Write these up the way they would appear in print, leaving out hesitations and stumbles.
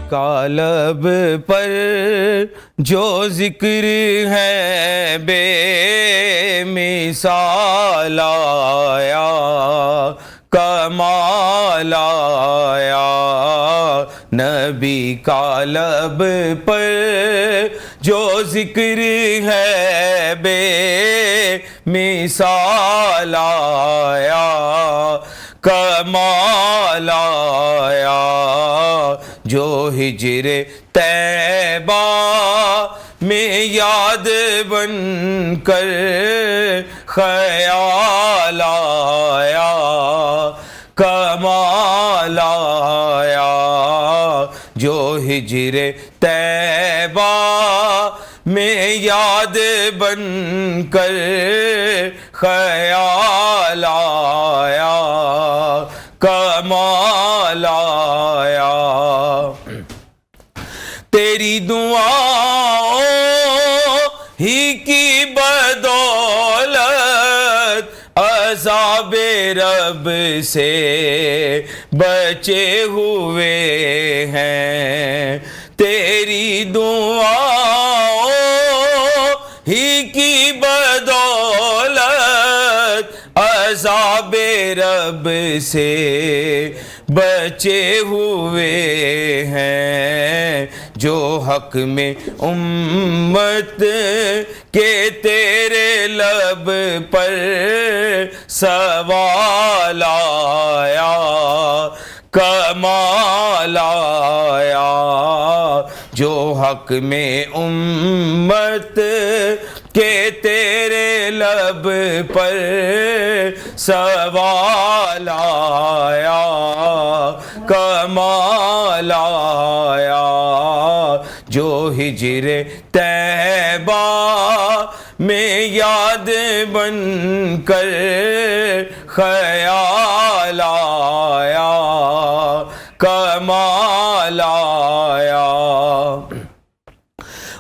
کا لب پر جو ذکر ہے بے مثال آیا، کمال آیا۔ نبی کا لب پر جو ذکر ہے بے مثال آیا، کمال آیا۔ جو ہجر طیبہ میں یاد بن کر خیال آیا، کمال آیا۔ جو ہجر طیبہ میں یاد بن کر خیال آیا، کمال آیا۔ تیری دعاؤں ہی کی بدولت عذاب رب سے بچے ہوئے ہیں، تیری دعاؤں ہی کی بدولت عذاب رب سے بچے ہوئے ہیں۔ جو حق میں امت کے تیرے لب پر سوال آیا، کمال آیا۔ جو حق میں امت کہ تیرے لب پر سوال آیا، کمال آیا۔ جو ہجر طیبہ میں یاد بن کر خیال آیا، کمال آیا۔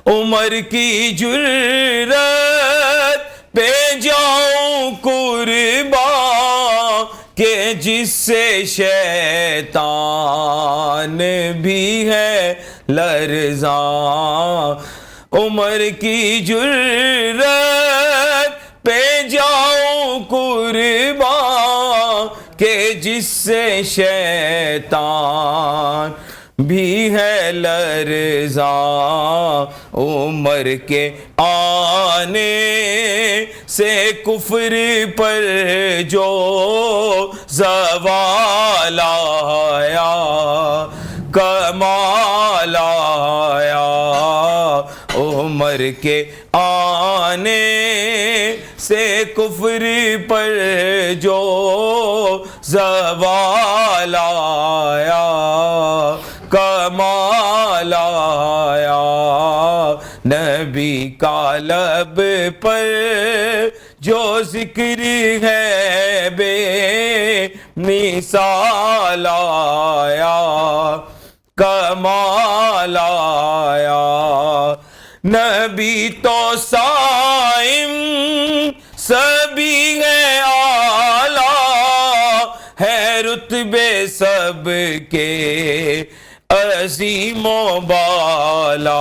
عمر کی جرات پہ جاؤں قربان کہ جس سے شیطان بھی ہے لرزاں۔ عمر کی جرات پہ جاؤں قربان کہ جس سے شیطان بھی ہے لرزاں۔ عمر کے آنے سے کفر پر جو زوال آیا، کمال آیا۔ عمر کے آنے سے کفر پر جو زوال آیا، کمال آیا۔ نبی کا لب پر جو ذکر ہے بے مثال آیا، کمال آیا۔ نبی تو صائم سبھی ہے اعلیٰ، ہے رتبے سب کے عظیم و بالا۔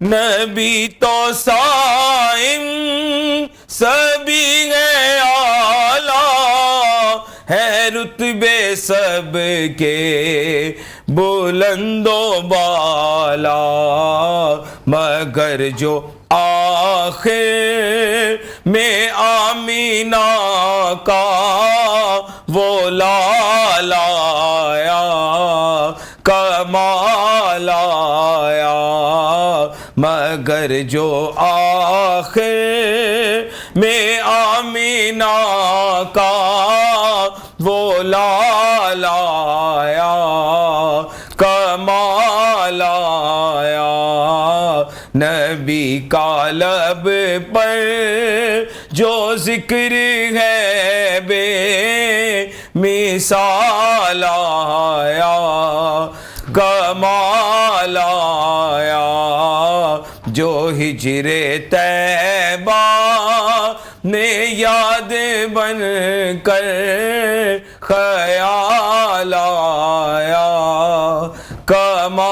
نبی تو صائم سبھی ہے اعلیٰ، ہے رتبے سب کے بلند و بالا۔ مگر جو آخر میں آمینہ کا وہ لال آیا، کمال آیا۔ مگر جو آخر میں آمینہ کا وہ لال آیا، کمال آیا۔ نبی کا لب پر جو ذکر ہے بے مثال آیا، کمال آیا۔ جو ہجر طیبہ نے یاد بن کر خیال آیا، کمال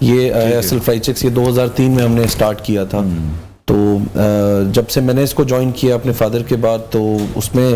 یہ اصل فرائی چکس یہ 2003 میں ہم نے اسٹارٹ کیا تھا. تو جب سے میں نے اس کو جوائن کیا اپنے فادر کے بعد تو اس میں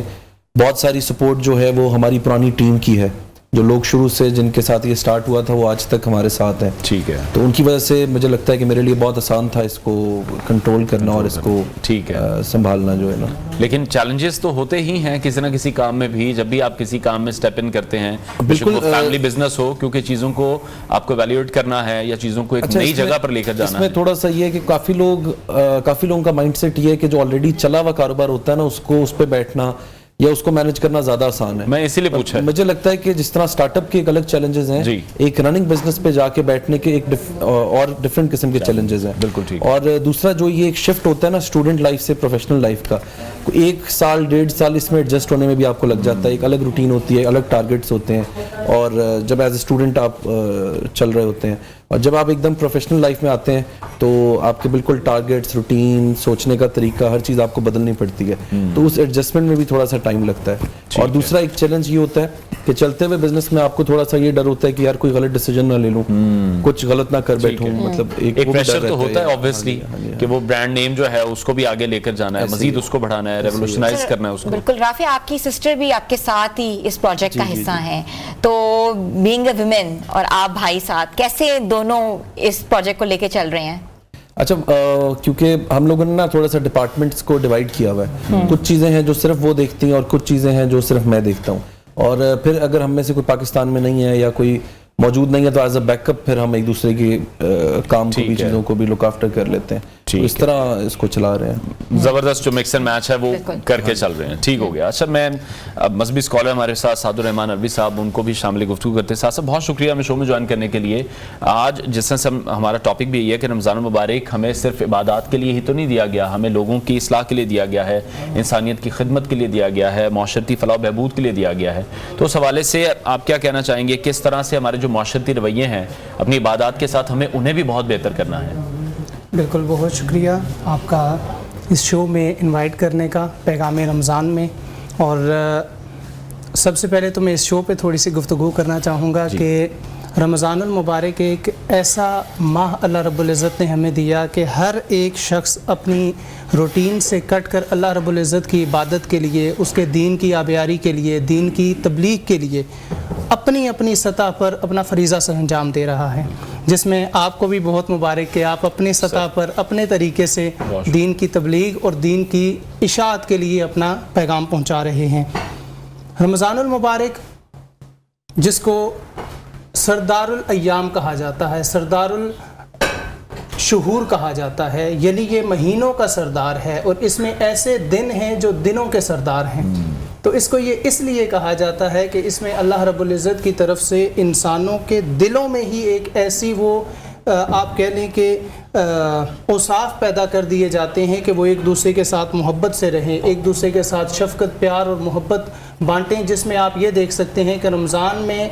بہت ساری سپورٹ جو ہے وہ ہماری پرانی ٹیم کی ہے. جو لوگ شروع سے جن کے ساتھ یہ سٹارٹ ہوا تھا وہ آج تک ہمارے ساتھ ہیں. ٹھیک ہے. تو ان کی وجہ سے مجھے لگتا ہے کہ میرے لیے بہت آسان تھا اس کو کنٹرول کرنا اور اس کو ٹھیک ہے سنبھالنا جو ہے نا. لیکن چیلنجز تو ہوتے ہی ہیں کسی نہ کسی کام میں بھی, جب بھی آپ کسی کام میں اسٹیپ ان کرتے ہیں, بالکل فیملی بزنس ہو, کیونکہ چیزوں کو آپ کو ایویلیویٹ کرنا ہے یا چیزوں کو ایک نئی جگہ پر لے کر جانا ہے. اس میں تھوڑا سا یہ ہے کہ کافی لوگوں کا مائنڈ سیٹ یہ ہے کہ جو آلریڈی چلا ہوا کاروبار ہوتا ہے نا اس کو اس پہ بیٹھنا یا اس کو مینج کرنا زیادہ آسان ہے. میں اسی لیے پوچھا. مجھے لگتا ہے کہ جس طرح سٹارٹ اپ کے ایک الگ چیلنجز ہیں, ایک رننگ بزنس پہ جا کے بیٹھنے کے ایک اور ڈفرینٹ قسم کے چیلنجز ہیں. بالکل ٹھیک. اور دوسرا جو یہ ایک شفٹ ہوتا ہے نا اسٹوڈنٹ لائف سے پروفیشنل لائف کا, 1 سال 1.5 سال اس میں ایڈجسٹ ہونے میں بھی آپ کو لگ جاتا ہے. ایک الگ روٹین ہوتی ہے, الگ ٹارگیٹس ہوتے ہیں, اور جب ایز اے اسٹوڈنٹ آپ چل رہے ہوتے ہیں, اور جب آپ ایک دم پروفیشنل لائف میں آتے ہیں تو آپ کے بالکل ٹارگیٹس, روٹین, سوچنے کا طریقہ, ہر چیز آپ کو بدلنی پڑتی ہے. تو اس ایڈجسٹمنٹ میں بھی تھوڑا سا ٹائم لگتا ہے. اور دوسرا ایک چیلنج یہ ہوتا ہے کہ چلتے ہوئے بزنس میں آپ کو تھوڑا سا یہ ڈر ہوتا ہے کہ یار کوئی غلط ڈیسیجن نہ لے لوں, کچھ غلط نہ کر بیٹھوں. مطلب ایک پریشر تو ہوتا ہے obviously کہ وہ برانڈ نیم جو ہے اس کو بھی آگے لے کر جانا ہے, مزید اس کو بڑھانا ہے, ریولوشنائز کرنا ہے اس کو. بالکل. رافع, آپ کی سسٹر بھی آپ کے ساتھ ہی اس پروجیکٹ کا حصہ ہیں, تو بینگ اے ویمن اور آپ بھائی ساتھ کیسے دونوں اس پروجیکٹ کو لے کے چل رہے ہیں؟ اچھا, کیونکہ ہم لوگوں نے نا تھوڑا سا ڈپارٹمنٹس کو ڈیوائڈ کیا ہوا ہے. کچھ چیزیں ہیں جو صرف وہ دیکھتی ہیں اور کچھ چیزیں ہیں جو صرف میں دیکھتا ہوں. اور پھر اگر ہم میں سے کوئی پاکستان میں نہیں ہے یا کوئی موجود نہیں ہے تو ایز اے بیک اپ پھر ہم ایک دوسرے کی کام کو بھی, چیزوں کو بھی لک آفٹر کر لیتے ہیں. اس طرح اس کو چلا رہے ہیں. زبردست جو مکس اینڈ میچ ہے وہ کر کے چل رہے ہیں. ٹھیک ہو گیا. اچھا, میں مذہبی اسکالر ہمارے ساتھ سعد الرحمان عربی صاحب, ان کو بھی شامل گفتگو کرتے ہیں. ساتھ بہت شکریہ ہمیں شو میں جوائن کرنے کے لیے. آج جس طرح سے ہمارا ٹاپک بھی یہ ہے کہ رمضان المبارک ہمیں صرف عبادات کے لیے ہی تو نہیں دیا گیا, ہمیں لوگوں کی اصلاح کے لیے دیا گیا ہے, انسانیت کی خدمت کے لیے دیا گیا ہے, معاشرتی فلاح و بہبود کے لیے دیا گیا ہے. تو اس حوالے سے آپ کیا کہنا چاہیں گے, کس طرح سے ہمارے جو معاشرتی رویے ہیں اپنی عبادات کے ساتھ ہمیں انہیں بھی بہت بہتر کرنا ہے؟ بالکل, بہت شکریہ آپ کا اس شو میں انوائٹ کرنے کا پیغام رمضان میں. اور سب سے پہلے تو میں اس شو پہ تھوڑی سی گفتگو کرنا چاہوں گا کہ رمضان المبارک ایک ایسا ماہ اللہ رب العزت نے ہمیں دیا کہ ہر ایک شخص اپنی روٹین سے کٹ کر اللہ رب العزت کی عبادت کے لیے, اس کے دین کی آبیاری کے لیے, دین کی تبلیغ کے لیے اپنی اپنی سطح پر اپنا فریضہ سر انجام دے رہا ہے, جس میں آپ کو بھی بہت مبارک کہ آپ اپنی سطح پر اپنے طریقے سے دین کی تبلیغ اور دین کی اشاعت کے لیے اپنا پیغام پہنچا رہے ہیں. رمضان المبارک جس کو سردار الایام کہا جاتا ہے, سردار الشہور کہا جاتا ہے, یعنی یہ مہینوں کا سردار ہے, اور اس میں ایسے دن ہیں جو دنوں کے سردار ہیں. تو اس کو یہ اس لیے کہا جاتا ہے کہ اس میں اللہ رب العزت کی طرف سے انسانوں کے دلوں میں ہی ایک ایسی وہ آپ کہہ لیں کہ اوصاف پیدا کر دیے جاتے ہیں کہ وہ ایک دوسرے کے ساتھ محبت سے رہیں, ایک دوسرے کے ساتھ شفقت, پیار اور محبت بانٹیں. جس میں آپ یہ دیکھ سکتے ہیں کہ رمضان میں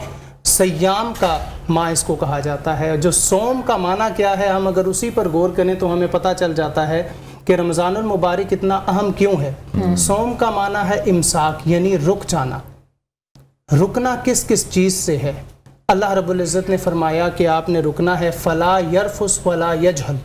سیام کا ماہ اس کو کہا جاتا ہے. جو سوم کا معنی کیا ہے, ہم اگر اسی پر غور کریں تو ہمیں پتہ چل جاتا ہے کہ رمضان المبارک اتنا اہم کیوں ہے. سوم کا معنی ہے امساک, یعنی رک جانا. رکنا کس کس چیز سے ہے؟ اللہ رب العزت نے فرمایا کہ آپ نے رکنا ہے فلا یرفس ولا یجہل,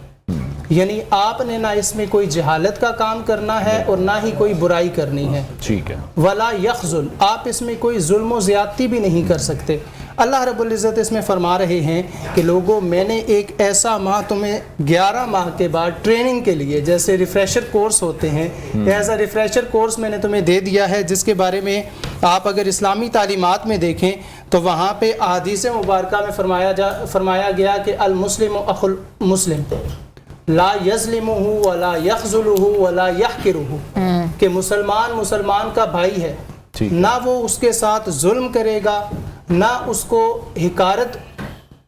یعنی آپ نے نہ اس میں کوئی جہالت کا کام کرنا ہے اور نہ ہی کوئی برائی کرنی ہے. ٹھیک ہے. ولا یخذل, آپ اس میں کوئی ظلم و زیادتی بھی نہیں کر سکتے. اللہ رب العزت اس میں فرما رہے ہیں کہ لوگوں, میں نے ایک ایسا ماہ تمہیں 11 ماہ کے بعد ٹریننگ کے لیے, جیسے ریفریشر کورس ہوتے ہیں, ایسا ریفریشر کورس میں نے تمہیں دے دیا ہے, جس کے بارے میں آپ اگر اسلامی تعلیمات میں دیکھیں تو وہاں پہ احادیث مبارکہ میں فرمایا گیا کہ المسلم اخو المسلم لا یظلمہ ولا یخذلہ ولا یحقرہ, کہ مسلمان کا بھائی ہے, نہ وہ اس کے ساتھ ظلم کرے گا, نہ اس کو حقارت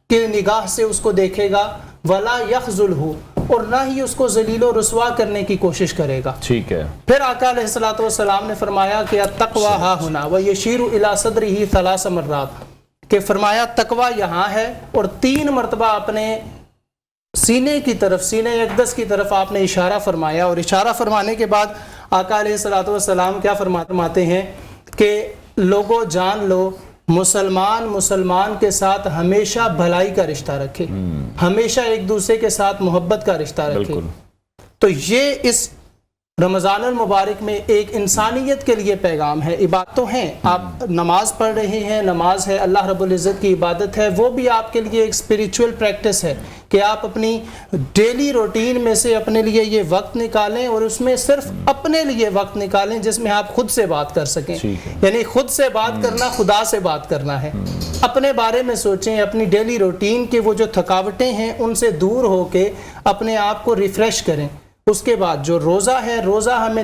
کے نگاہ سے اس کو دیکھے گا, ولا یخذلہ, اور نہ ہی اس کو ذلیل و رسوا کرنے کی کوشش کرے گا. ٹھیک ہے. پھر آقا علیہ الصلوۃ والسلام نے فرمایا کہ التقوی ہا ہنا ویشیر الی صدرہ 3 مرات, کہ فرمایا تقوی یہاں ہے, اور 3 مرتبہ اپنے سینے کی طرف, سینے اقدس کی طرف آپ نے اشارہ فرمایا. اور اشارہ فرمانے کے بعد آقا علیہ الصلوۃ والسلام کیا فرماتے ہیں کہ لوگوں جان لو مسلمان کے ساتھ ہمیشہ بھلائی کا رشتہ رکھے، ہمیشہ ایک دوسرے کے ساتھ محبت کا رشتہ رکھے۔ تو یہ اس رمضان المبارک میں ایک انسانیت کے لیے پیغام ہے۔ عبادت تو ہیں، آپ نماز پڑھ رہے ہیں، نماز ہے، اللہ رب العزت کی عبادت ہے، وہ بھی آپ کے لیے ایک اسپریچول پریکٹس ہے کہ آپ اپنی ڈیلی روٹین میں سے اپنے لیے یہ وقت نکالیں اور اس میں صرف اپنے لیے وقت نکالیں جس میں آپ خود سے بات کر سکیں۔ یعنی خود سے بات کرنا، خدا سے بات کرنا ہے۔ اپنے بارے میں سوچیں، اپنی ڈیلی روٹین کے وہ جو تھکاوٹیں ہیں ان سے دور ہو کے اپنے آپ کو ریفریش کریں۔ اس کے بعد جو روزہ ہے، روزہ ہمیں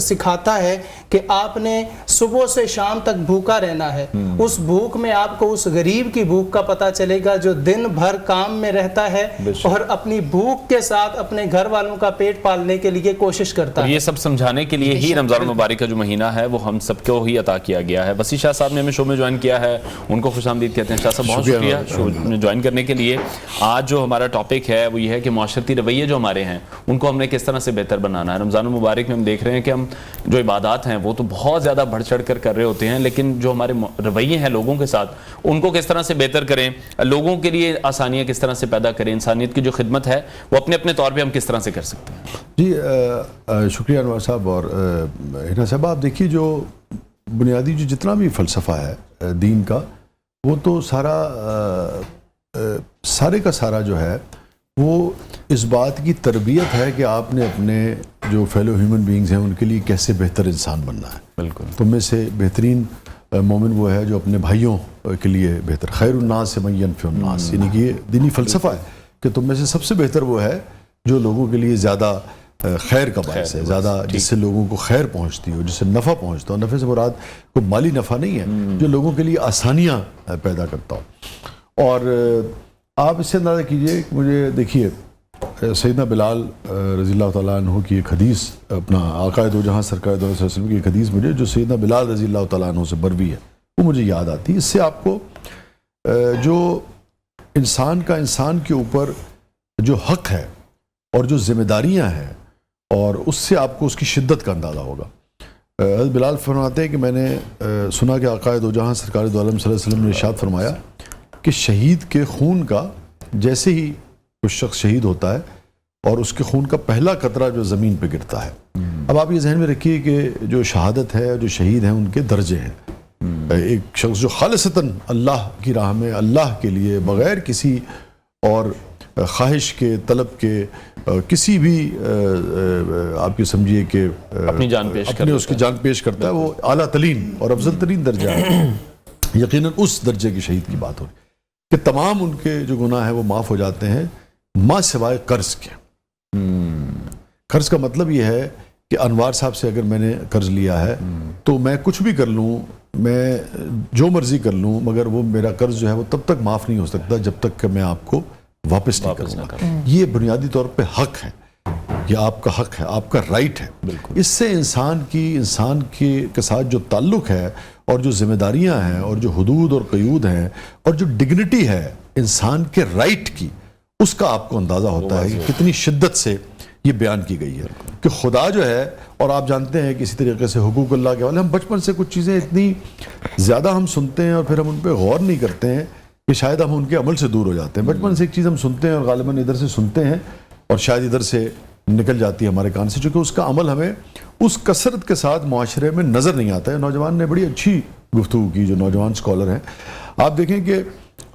سکھاتا ہے کہ آپ نے صبح سے شام تک بھوکا رہنا ہے۔ اس بھوک میں آپ کو اس غریب کی بھوک کا پتہ چلے گا جو دن بھر کام میں رہتا ہے اور اپنی بھوک کے ساتھ اپنے گھر والوں کا پیٹ پالنے کے لیے کوشش کرتا ہے۔ یہ سب سمجھانے کے لیے ہی رمضان المبارک کا جو مہینہ ہے وہ ہم سب کو ہی عطا کیا گیا ہے۔ وسیع شاہ صاحب نے ہمیں شو میں جوائن کیا ہے، ان کو خوش آمدید کہتے ہیں۔ شاہ صاحب بہت شکریہ شو میں جوائن کرنے کے لیے۔ آج جو ہمارا ٹاپک ہے وہ یہ ہے کہ معاشرتی رویے جو ہمارے ہیں ان کو ہم نے کس طرح سے بہتر بنانا ہے۔ رمضان المبارک میں ہم دیکھ رہے ہیں کہ ہم جو عبادات ہیں وہ تو بہت زیادہ بڑھ چڑھ کر رہے ہوتے ہیں، لیکن جو ہمارے رویے ہیں لوگوں کے ساتھ ان کو کس طرح سے بہتر کریں، لوگوں کے لیے آسانیاں کس طرح سے پیدا کریں، انسانیت کی جو خدمت ہے وہ اپنے اپنے طور پہ ہم کس طرح سے کر سکتے ہیں۔ جی شکریہ انور صاحب اور ہنا صاحب۔ آپ دیکھیے جو بنیادی جو جتنا بھی فلسفہ ہے دین کا وہ تو سارے کا سارا جو ہے وہ اس بات کی تربیت ہے کہ آپ نے اپنے جو فیلو ہیومن بینگز ہیں ان کے لیے کیسے بہتر انسان بننا ہے۔ بالکل، تم میں سے بہترین مومن وہ ہے جو اپنے بھائیوں کے لیے بہتر، خیر الناس سے من ینفع الناس، یعنی کہ یہ دینی فلسفہ ہے کہ تم میں سے سب سے بہتر وہ ہے جو لوگوں کے لیے زیادہ خیر کا باعث ہے، زیادہ جس سے لوگوں کو خیر پہنچتی ہو، جس سے نفع پہنچتا ہو۔ نفع سے مراد کوئی مالی نفع نہیں ہے، جو لوگوں کے لیے آسانیاں پیدا کرتا ہو۔ اور آپ اس سے اندازہ کیجئے کہ مجھے دیکھیے سیدنا بلال رضی اللہ تعالیٰ عنہ کی ایک حدیث، اپنا آقا دو جہاں سرکار دو علیہ وسلم کی ایک حدیث مجھے جو سیدنا بلال رضی اللہ تعالیٰ عنہ سے مروی ہے وہ مجھے یاد آتی ہے۔ اس سے آپ کو جو انسان کا انسان کے اوپر جو حق ہے اور جو ذمہ داریاں ہیں اور اس سے آپ کو اس کی شدت کا اندازہ ہوگا۔ حضرت بلال فرماتے ہیں کہ میں نے سنا کہ آقا دو جہاں سرکار دو عالم صلی اللہ علیہ وسلم نے ارشاد فرمایا کہ شہید کے خون کا جیسے ہی کوئی شخص شہید ہوتا ہے اور اس کے خون کا پہلا قطرہ جو زمین پہ گرتا ہے، اب آپ یہ ذہن میں رکھیے کہ جو شہادت ہے، جو شہید ہیں، ان کے درجے ہیں۔ ایک شخص جو خالصتاً اللہ کی راہ میں اللہ کے لیے بغیر کسی اور خواہش کے، طلب کے، کسی بھی آپ یہ سمجھیے کہ اپنی جان پیش اپنے اس کی جان پیش کرتا ہے، وہ اعلیٰ ترین اور افضل ترین درجہ ہے۔ یقیناً اس درجے کے شہید کی بات ہو رہی کہ تمام ان کے جو گناہ ہیں وہ معاف ہو جاتے ہیں ماں سوائے قرض کے۔ قرض کا مطلب یہ ہے کہ انوار صاحب سے اگر میں نے قرض لیا ہے تو میں کچھ بھی کر لوں، میں جو مرضی کر لوں، مگر وہ میرا قرض جو ہے وہ تب تک معاف نہیں ہو سکتا جب تک کہ میں آپ کو واپس نہیں کروں گا۔ یہ بنیادی طور پہ حق ہے، یہ آپ کا حق ہے، آپ کا رائٹ ہے۔ اس سے انسان کے ساتھ جو تعلق ہے اور جو ذمہ داریاں ہیں اور جو حدود اور قیود ہیں اور جو ڈگنیٹی ہے انسان کے رائٹ کی، اس کا آپ کو اندازہ ہوتا ہے کہ کتنی شدت سے یہ بیان کی گئی ہے کہ خدا جو ہے، اور آپ جانتے ہیں کہ اسی طریقے سے حقوق اللہ کے حوالے ہم بچپن سے کچھ چیزیں اتنی زیادہ ہم سنتے ہیں اور پھر ہم ان پہ غور نہیں کرتے ہیں کہ شاید ہم ان کے عمل سے دور ہو جاتے ہیں۔ بچپن سے ایک چیز ہم سنتے ہیں اور غالباً ادھر سے سنتے ہیں اور شاید ادھر سے نکل جاتی ہے ہمارے کان سے، چونکہ اس کا عمل ہمیں اس کثرت کے ساتھ معاشرے میں نظر نہیں آتا ہے۔ نوجوان نے بڑی اچھی گفتگو کی، جو نوجوان سکولر ہیں، آپ دیکھیں کہ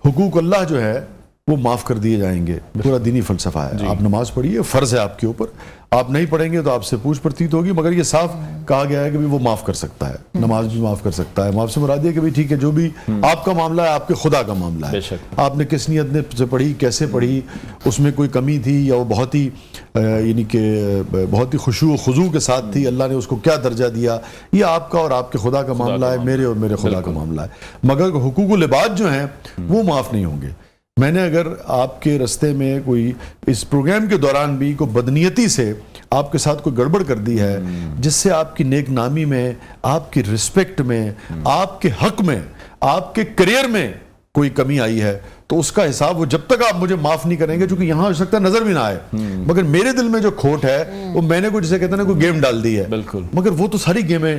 حقوق اللہ جو ہے وہ معاف کر دیے جائیں گے، پورا دینی فلسفہ ہے۔ آپ نماز پڑھیے، فرض ہے آپ کے اوپر، آپ نہیں پڑھیں گے تو آپ سے پوچھ پرتیت ہوگی، مگر یہ صاف کہا گیا ہے کہ وہ معاف کر سکتا ہے، نماز بھی معاف کر سکتا ہے۔ معاف سے مراد یہ کہ بھی ٹھیک ہے، جو بھی آپ کا معاملہ ہے آپ کے خدا کا معاملہ ہے، آپ نے کس نیت سے پڑھی، کیسے پڑھی، اس میں کوئی کمی تھی یا وہ بہت ہی یعنی کہ بہت ہی خشوع و خضوع کے ساتھ تھی، اللہ نے اس کو کیا درجہ دیا، یہ آپ کا اور آپ کے خدا کا معاملہ ہے، میرے اور میرے خدا کا معاملہ ہے۔ مگر حقوق العباد جو ہیں وہ معاف نہیں ہوں گے۔ میں نے اگر آپ کے رستے میں کوئی اس پروگرام کے دوران بھی کوئی بدنیتی سے آپ کے ساتھ کوئی گڑبڑ کر دی ہے جس سے آپ کی نیک نامی میں، آپ کی رسپیکٹ میں، آپ کے حق میں، آپ کے کریئر میں کوئی کمی آئی ہے تو اس کا حساب وہ جب تک آپ مجھے معاف نہیں کریں گے، چونکہ یہاں ہو سکتا ہے نظر بھی نہ آئے، مگر میرے دل میں جو کھوٹ ہے وہ میں نے کوئی جسے کہتے ہیں نا کوئی گیم ڈال دی ہے، مگر وہ تو ساری گیمیں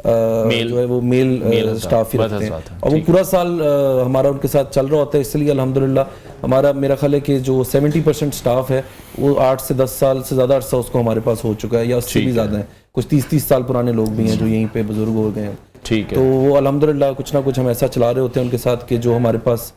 جو ہے وہ میل سٹاف ہی رکھتے ہیں اور وہ پورا سال ہمارا ان کے ساتھ چل رہا ہوتا ہے. اس لیے الحمدللہ ہمارا میرا خیال ہے کہ جو 70% سٹاف ہے وہ 8 سے 10 سال سے زیادہ عرصہ اس کو ہمارے پاس ہو چکا ہے, یا اس سے بھی زیادہ ہیں. کچھ 30 سال پرانے لوگ بھی ہیں جو یہیں پہ بزرگ ہو گئے ہیں. ٹھیک ہے, تو وہ الحمدللہ کچھ نہ کچھ ہم ایسا چلا رہے ہوتے ہیں ان کے ساتھ کہ جو ہمارے پاس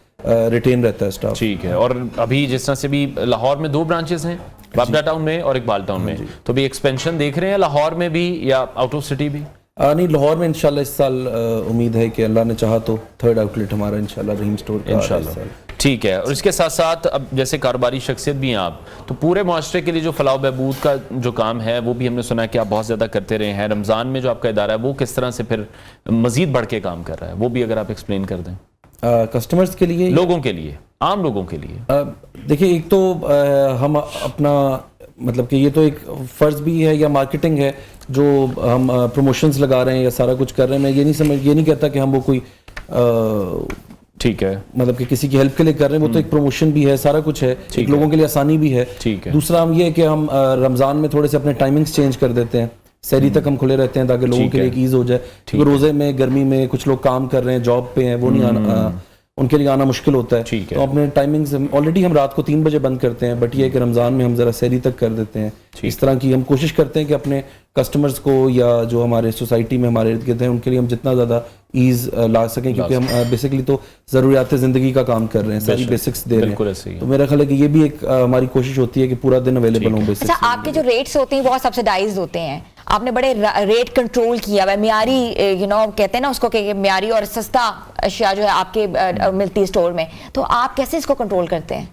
ریٹین رہتا ہے سٹاف. ٹھیک ہے. اور ابھی جس طرح سے بھی لاہور میں 2 برانچز ہیں, بابڈا ٹاؤن میں اور اقبال ٹاؤن میں, تو بھی ایکسپینشن دیکھ رہے ہیں لاہور میں بھی یا آؤٹ آف سٹی بھی؟ نہیں, لاہور میں انشاءاللہ اس سال امید ہے کہ اللہ نے چاہا تو 3rd آؤٹ لیٹ ہمارا انشاءاللہ رحیم سٹور کا انشاءاللہ. ٹھیک ہے. اور اس کے ساتھ ساتھ اب جیسے کاروباری شخصیت بھی ہیں آپ, تو پورے معاشرے کے لیے جو فلاح و بہبود کا جو کام ہے وہ بھی ہم نے سنا ہے کہ آپ بہت زیادہ کرتے رہے ہیں. رمضان میں جو آپ کا ادارہ ہے وہ کس طرح سے پھر مزید بڑھ کے کام کر رہا ہے, وہ بھی اگر آپ ایکسپلین کر دیں کسٹمرز کے لیے, لوگوں کے لیے, عام لوگوں کے لیے. دیکھیں, ایک تو ہم اپنا مطلب کہ یہ تو ایک فرض بھی ہے یا مارکیٹنگ ہے جو ہم پروموشنز لگا رہے ہیں یا سارا کچھ کر رہے ہیں. میں یہ نہیں کہتا کہ ہم وہ کوئی ٹھیک ہے مطلب کہ کسی کی ہیلپ کے لیے کر رہے ہیں, وہ تو ایک پروموشن بھی ہے, سارا کچھ ہے, ایک لوگوں کے لیے آسانی بھی ہے. دوسرا ہم یہ ہے کہ ہم رمضان میں تھوڑے سے اپنے ٹائمنگز چینج کر دیتے ہیں, سحری تک ہم کھلے رہتے ہیں تاکہ لوگوں کے لیے ایک ایز ہو جائے. کیونکہ روزے میں گرمی میں کچھ لوگ کام کر رہے ہیں, جاب پہ ہیں, وہ نہیں آنا, ان کے لیے آنا مشکل ہوتا ہے. تو اپنے ٹائمنگز آلریڈی ہم رات کو 3 بجے بند کرتے ہیں, بٹ یہ ہے کہ رمضان میں ہم ذرا سحری تک کر دیتے ہیں. اس طرح کی ہم کوشش کرتے ہیں کہ اپنے کسٹمرز کو یا جو ہمارے سوسائٹی میں ہمارے ارد گرد ہیں ان کے لیے ہم جتنا زیادہ ایز لا سکیں, کیونکہ ہم بیسکلی تو ضروریات زندگی کا کام کر رہے ہیں, ساری بیسکس دے رہے ہیں. تو میرا خیال ہے کہ یہ بھی ایک ہماری کوشش ہوتی ہے کہ پورا دن اویلیبل ہوں بیسکس. اچھا, آپ کے جو ریٹس ہوتے ہیں بہت سبسیڈائزڈ ہوتے ہیں, آپ نے بڑے ریٹ کنٹرول کیا ہوا ہے, معیاری کہتے ہیں نا اس کو کہ معیاری اور سستا اشیاء جو ہے آپ کے ملتی اسٹور میں, تو آپ کیسے اس کو کنٹرول کرتے ہیں؟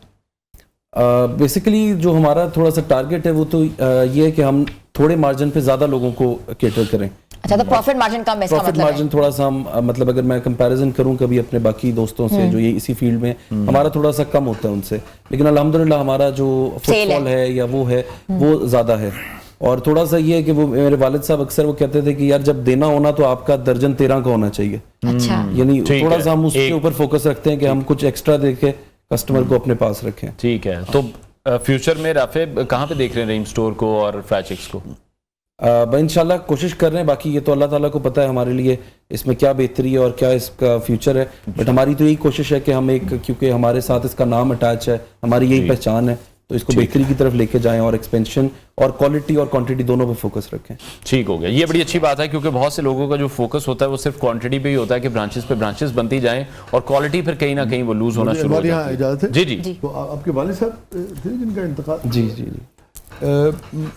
بیسیکلی جو ہمارا تھوڑا سا ٹارگٹ ہے وہ تو یہ ہے کہ ہم تھوڑے مارجن پہ زیادہ لوگوں کو کیٹر کریں. اچھا, تو پروفٹ مارجن کم ہے اس کا مطلب ہے؟ پروفٹ مارجن تھوڑا سا ہم مطلب اگر میں کمپیریزن کروں کبھی اپنے باقی دوستوں سے جو یہ اسی فیلڈ میں, ہمارا تھوڑا سا کم ہوتا ہے ان سے, لیکن الحمدللہ ہمارا جو فٹ فال ہے یا وہ ہے وہ زیادہ ہے. اور تھوڑا سا یہ ہے کہ وہ میرے والد صاحب اکثر وہ کہتے تھے کہ یار جب دینا ہونا تو آپ کا درجن 13 کا ہونا چاہیے. یعنی تھوڑا سا ہم اس کے اوپر فوکس رکھتے ہیں کہ ہم کچھ ایکسٹرا دے کے کسٹمر کو اپنے پاس رکھیں. ٹھیک ہے. تو فیوچر میں رافع کہاں پہ دیکھ رہے ہیں رحیم سٹور کو اور فرائی چکس کو؟ انشاءاللہ کوشش کر رہے ہیں, باقی یہ تو اللہ تعالیٰ کو پتہ ہے ہمارے لیے اس میں کیا بہتری ہے اور کیا اس کا فیوچر ہے. بٹ ہماری تو یہی کوشش ہے کہ ہم ایک, کیونکہ ہمارے ساتھ اس کا نام اٹیچ ہے, ہماری یہی پہچان ہے, تو اس کو بہتری کی طرف لے کے جائیں اور ایکسپینشن اور کوالٹی اور کوانٹٹی دونوں پہ فوکس رکھیں. ٹھیک ہو گیا, یہ بڑی اچھی بات ہے, کیونکہ بہت سے لوگوں کا جو فوکس ہوتا ہے وہ صرف کوانٹٹی پہ ہی ہوتا ہے کہ برانچز پہ برانچز بنتی جائیں اور کوالٹی پھر کہیں نہ کہیں وہ لوز ہونا شروع ہو جاتی ہے. اجازت ہے؟ جی جی. تو آپ کے والد صاحب تھے جن کا انتقال؟ جی جی جی.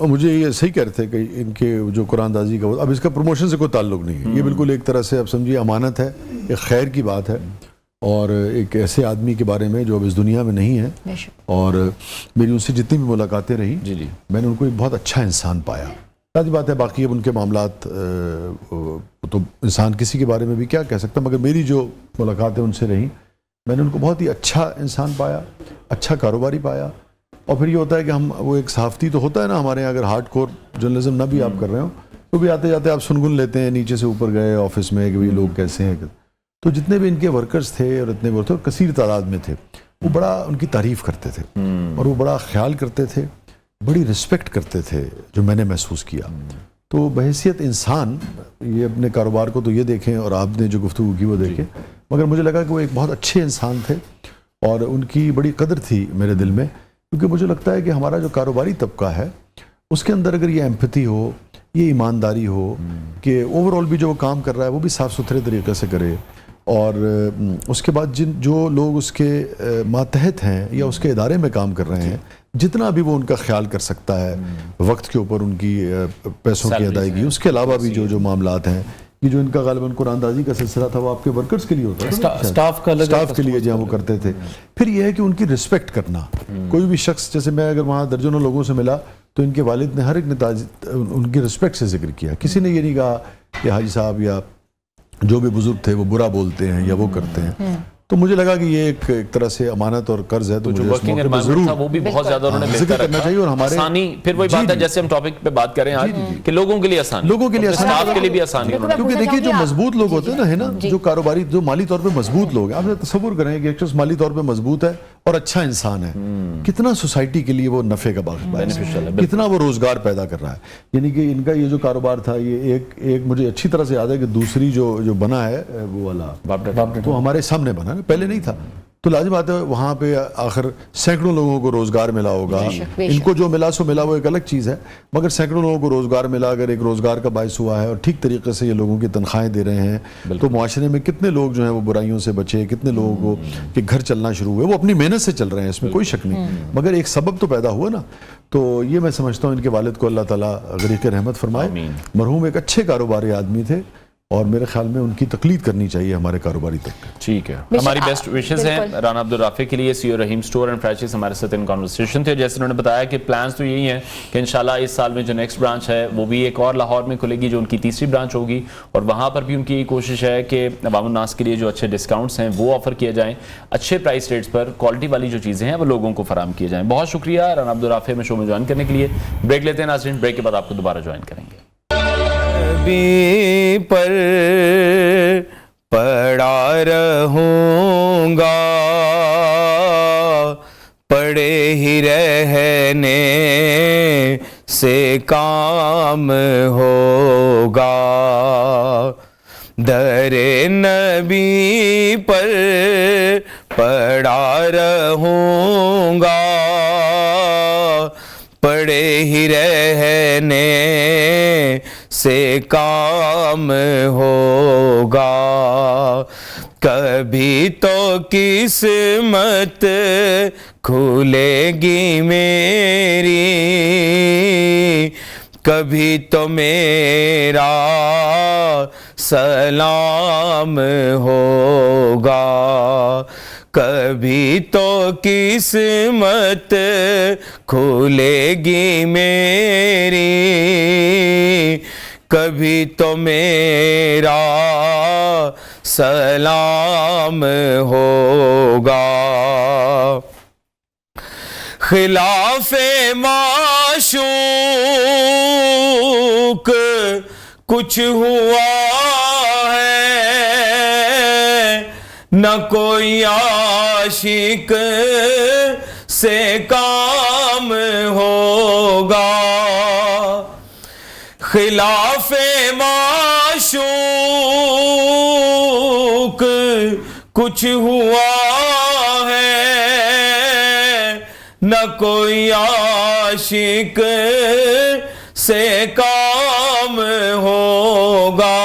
مجھے یہ صحیح کہہ رہے تھے کہ ان کے جو قرآن دازی کا, اب اس کا پروموشن سے کوئی تعلق نہیں ہے, یہ بالکل ایک طرح سے اب سمجھیے امانت ہے, ایک خیر کی بات ہے, اور ایک ایسے آدمی کے بارے میں جو اب اس دنیا میں نہیں ہے. اور میری ان سے جتنی بھی ملاقاتیں رہیں میں نے ان کو ایک بہت اچھا انسان پایا. سچ بات ہے, باقی اب ان کے معاملات تو انسان کسی کے بارے میں بھی کیا کہہ سکتا, مگر میری جو ملاقاتیں ان سے رہیں میں نے ان کو بہت ہی اچھا انسان پایا, اچھا کاروباری پایا. اور پھر یہ ہوتا ہے کہ ہم وہ ایک صحافتی تو ہوتا ہے نا ہمارے یہاں, اگر ہارڈ کور جرنلزم نہ بھی آپ کر رہے ہو تو بھی آتے جاتے آپ سنگن لیتے ہیں, نیچے سے اوپر گئے آفس میں کہ لوگ کیسے ہیں. تو جتنے بھی ان کے ورکرز تھے اور اتنے اور کثیر تعداد میں تھے, وہ بڑا ان کی تعریف کرتے تھے اور وہ بڑا خیال کرتے تھے, بڑی رسپیکٹ کرتے تھے, جو میں نے محسوس کیا. تو بحیثیت انسان, یہ اپنے کاروبار کو تو یہ دیکھیں اور آپ نے جو گفتگو کی وہ دیکھیں, مگر مجھے لگا کہ وہ ایک بہت اچھے انسان تھے اور ان کی بڑی قدر تھی میرے دل میں. کیونکہ مجھے لگتا ہے کہ ہمارا جو کاروباری طبقہ ہے اس کے اندر اگر یہ ایمپتھی ہو, یہ ایمانداری ہو کہ اوور آل بھی جو وہ کام کر رہا ہے وہ بھی صاف ستھرے طریقے سے کرے, اور اس کے بعد جو لوگ اس کے ماتحت ہیں یا اس کے ادارے میں کام کر رہے ہیں, جتنا بھی وہ ان کا خیال کر سکتا ہے وقت کے اوپر ان کی پیسوں کی ادائیگی, اس کے علاوہ بھی جو معاملات ہیں, یہ جو ان کا غالباً قرآن دازی کا سلسلہ تھا وہ آپ کے ورکرز کے لیے ہوتا ہے, اسٹاف کے لیے جہاں وہ کرتے تھے. پھر یہ ہے کہ ان کی رسپیکٹ کرنا. کوئی بھی شخص, جیسے میں اگر وہاں درجنوں لوگوں سے ملا تو ان کے والد نے ہر ایک نے ان کی رسپیکٹ سے ذکر کیا. کسی نے یہ نہیں کہا کہ حاجی صاحب یا جو بھی بزرگ تھے وہ برا بولتے ہیں یا وہ کرتے ہیں. تو مجھے لگا کہ یہ ایک طرح سے امانت اور قرض ہے, تو جو ورکنگ انوائرمنٹ تھا وہ بھی بہت زیادہ انہوں نے بہتر کرنا چاہیے. اور ہمارے آسانی, پھر وہی بات ہے جیسے ہم ٹاپک پہ بات کریں آج کہ لوگوں کے لیے آسانی, لوگوں کے لیے آسانی, اسٹاف کے لیے بھی آسانی. کیونکہ دیکھیے جو مضبوط لوگ ہوتے ہیں نا, ہے نا, جو کاروباری جو مالی طور پہ مضبوط لوگ ہیں, آپ نے تصور کریں کہ ایک شخص مالی طور پہ مضبوط ہے اور اچھا انسان ہے, کتنا سوسائٹی کے لیے وہ نفع کا باعث ہے, کتنا وہ روزگار پیدا کر رہا ہے. یعنی کہ ان کا یہ جو کاروبار تھا, یہ ایک مجھے اچھی طرح سے یاد ہے کہ دوسری جو بنا ہے وہ والا, وہ ہمارے سامنے بنا ہے, پہلے نہیں تھا. تو لازم بات ہے وہاں پہ آخر سینکڑوں لوگوں کو روزگار ملا ہوگا. ان کو جو ملا سو ملا وہ ایک الگ چیز ہے, مگر سینکڑوں لوگوں کو روزگار ملا, اگر ایک روزگار کا باعث ہوا ہے اور ٹھیک طریقے سے یہ لوگوں کی تنخواہیں دے رہے ہیں, تو معاشرے میں کتنے لوگ جو ہیں وہ برائیوں سے بچے, کتنے لوگوں کو کہ گھر چلنا شروع ہوئے, وہ اپنی محنت سے چل رہے ہیں, اس میں کوئی شک نہیں, مگر ایک سبب تو پیدا ہوا نا. تو یہ میں سمجھتا ہوں ان کے والد کو اللہ تعالیٰ غریق رحمت فرمائے. مرحوم ایک اچھے کاروباری آدمی تھے, اور میرے خیال میں ان کی تقلید کرنی چاہیے ہمارے کاروباری طبقے. ٹھیک ہے, ہماری بیسٹ وشز ہیں رانا عبدالرافع کے لیے. سی او رحیم اسٹور اینڈ فرینچائز ہمارے ساتھ ان کانورسیشن تھے. جیسے انہوں نے بتایا کہ پلانز تو یہی ہیں کہ انشاءاللہ اس سال میں جو نیکسٹ برانچ ہے وہ بھی ایک اور لاہور میں کھلے گی, جو ان کی تیسری برانچ ہوگی, اور وہاں پر بھی ان کی کوشش ہے کہ عوام الناس کے لیے جو اچھے ڈسکاؤنٹس ہیں وہ آفر کیے جائیں, اچھے پرائس ریٹس پر کوالٹی والی جو چیزیں ہیں وہ لوگوں کو فراہم کیے جائیں. بہت شکریہ رانا عبدالرافع میں شو میں جوائن کرنے کے لیے. بریک لیتے ہیں ناظرین, بریک کے بعد آپ کو دوبارہ جوائن کریں گے. پر پڑا رہوں گا, پڑے ہی رہنے سے کام ہوگا. در نبی پر پڑا رہوں گا, پڑے ہی رہنے سے کام ہوگا. کبھی تو قسمت کھلے گی میری, کبھی تو میرا سلام ہوگا. کبھی تو قسمت کھلے گی میری, کبھی تو میرا سلام ہوگا. خلاف معشوق کچھ ہوا ہے, نہ کوئی عاشق سے کام ہوگا. خلاف معشوق کچھ ہوا ہے, نہ کوئی عاشق سے کام ہوگا.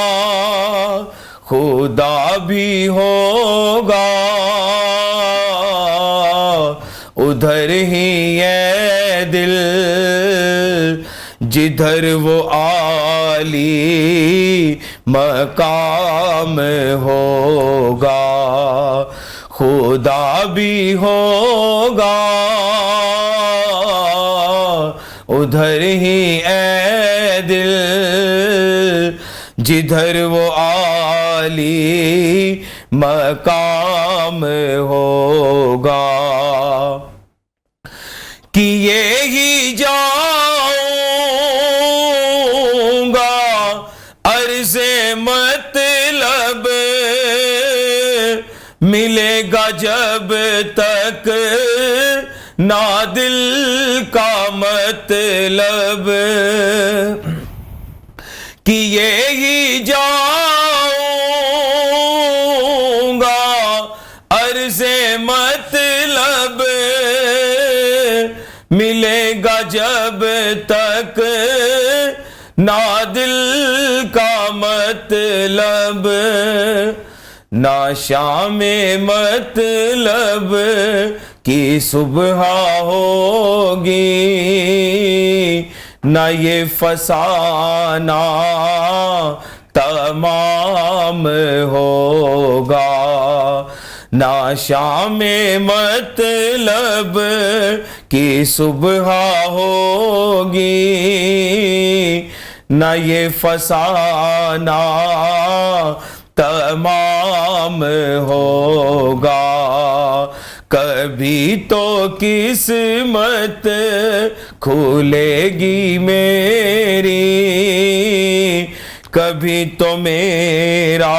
خدا بھی ہوگا ادھر ہی ہے دل جدھر وہ عالی مقام ہوگا. خدا بھی ہوگا ادھر ہی اے دل جدھر وہ عالی مقام ہوگا. کیے ہی جاؤں گا عرض مطلب, ملے گا جب تک نہ دل کا مطلب. کیے ہی جاؤں گا عرض مطلب, ملے گا جب تک نہ دل کا مطلب. نہ شام مطلب کی صبح ہوگی, نہ یہ فسانہ تمام ہوگا. نہ شام مطلب کی صبح ہوگی, نہ یہ فسانہ تمام ہوگا. کبھی تو قسمت کھلے گی میری, کبھی تو میرا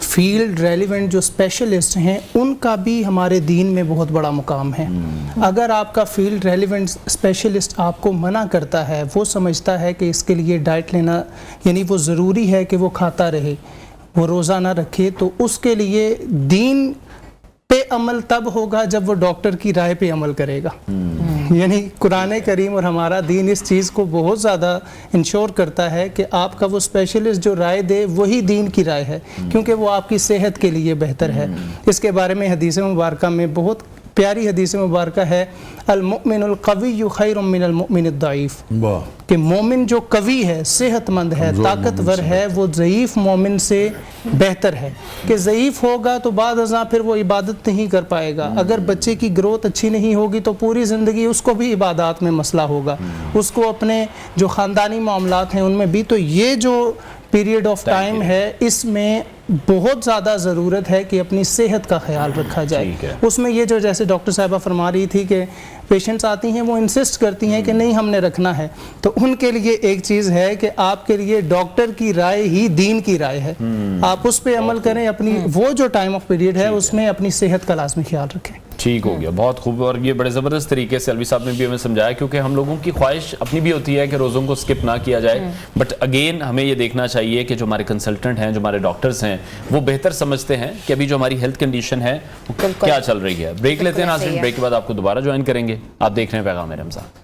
فیلڈ ریلیونٹ جو اسپیشلسٹ ہیں ان کا بھی ہمارے دین میں بہت بڑا مقام ہے. اگر آپ کا فیلڈ ریلیونٹ اسپیشلسٹ آپ کو منع کرتا ہے, وہ سمجھتا ہے کہ اس کے لیے ڈائٹ لینا یعنی وہ ضروری ہے کہ وہ کھاتا رہے, وہ روزہ نہ رکھے, تو اس کے لیے دین پہ عمل تب ہوگا جب وہ ڈاکٹر کی رائے پہ عمل کرے گا. یعنی قرآن کریم اور ہمارا دین اس چیز کو بہت زیادہ انشور کرتا ہے کہ آپ کا وہ اسپیشلسٹ جو رائے دے وہی دین کی رائے ہے, کیونکہ وہ آپ کی صحت کے لیے بہتر ہے. اس کے بارے میں حدیث مبارکہ میں بہت پیاری حدیث مبارکہ ہے, المؤمن القوی خیر من المؤمن الضعیف, کہ مومن جو قوی ہے, صحت مند ہے, طاقتور ہے, وہ ضعیف مومن سے بہتر ہے. کہ ضعیف ہوگا تو بعد ازاں پھر وہ عبادت نہیں کر پائے گا. اگر بچے کی گروتھ اچھی نہیں ہوگی تو پوری زندگی اس کو بھی عبادات میں مسئلہ ہوگا, اس کو اپنے جو خاندانی معاملات ہیں ان میں بھی. تو یہ جو پیریڈ آف ٹائم ہے اس میں بہت زیادہ ضرورت ہے کہ اپنی صحت کا خیال رکھا جائے. اس میں یہ جو جیسے ڈاکٹر صاحبہ فرما رہی تھی کہ پیشنٹس آتی ہیں وہ انسسٹ کرتی ہیں کہ نہیں ہم نے رکھنا ہے, تو ان کے لیے ایک چیز ہے کہ آپ کے لیے ڈاکٹر کی رائے ہی دین کی رائے ہے. آپ اس پہ عمل کریں, اپنی وہ جو ٹائم آف پیریڈ ہے اس میں اپنی صحت کا لازمی خیال رکھیں. ٹھیک ہو گیا, بہت خوب. اور یہ بڑے زبردست طریقے سے الوی صاحب نے بھی ہمیں سمجھایا, کیونکہ ہم لوگوں کی خواہش اپنی بھی ہوتی ہے کہ روزوں کو سکپ نہ کیا جائے, بٹ اگین ہمیں یہ دیکھنا چاہیے کہ جو ہمارے کنسلٹنٹ ہیں, جو ہمارے ڈاکٹرز ہیں, وہ بہتر سمجھتے ہیں کہ ابھی جو ہماری ہیلتھ کنڈیشن ہے کیا چل رہی ہے. بریک لیتے ہیں ناظرین, بریک کے بعد آپ کو دوبارہ جوائن کریں گے. آپ دیکھ رہے ہیں پیغام رمضان.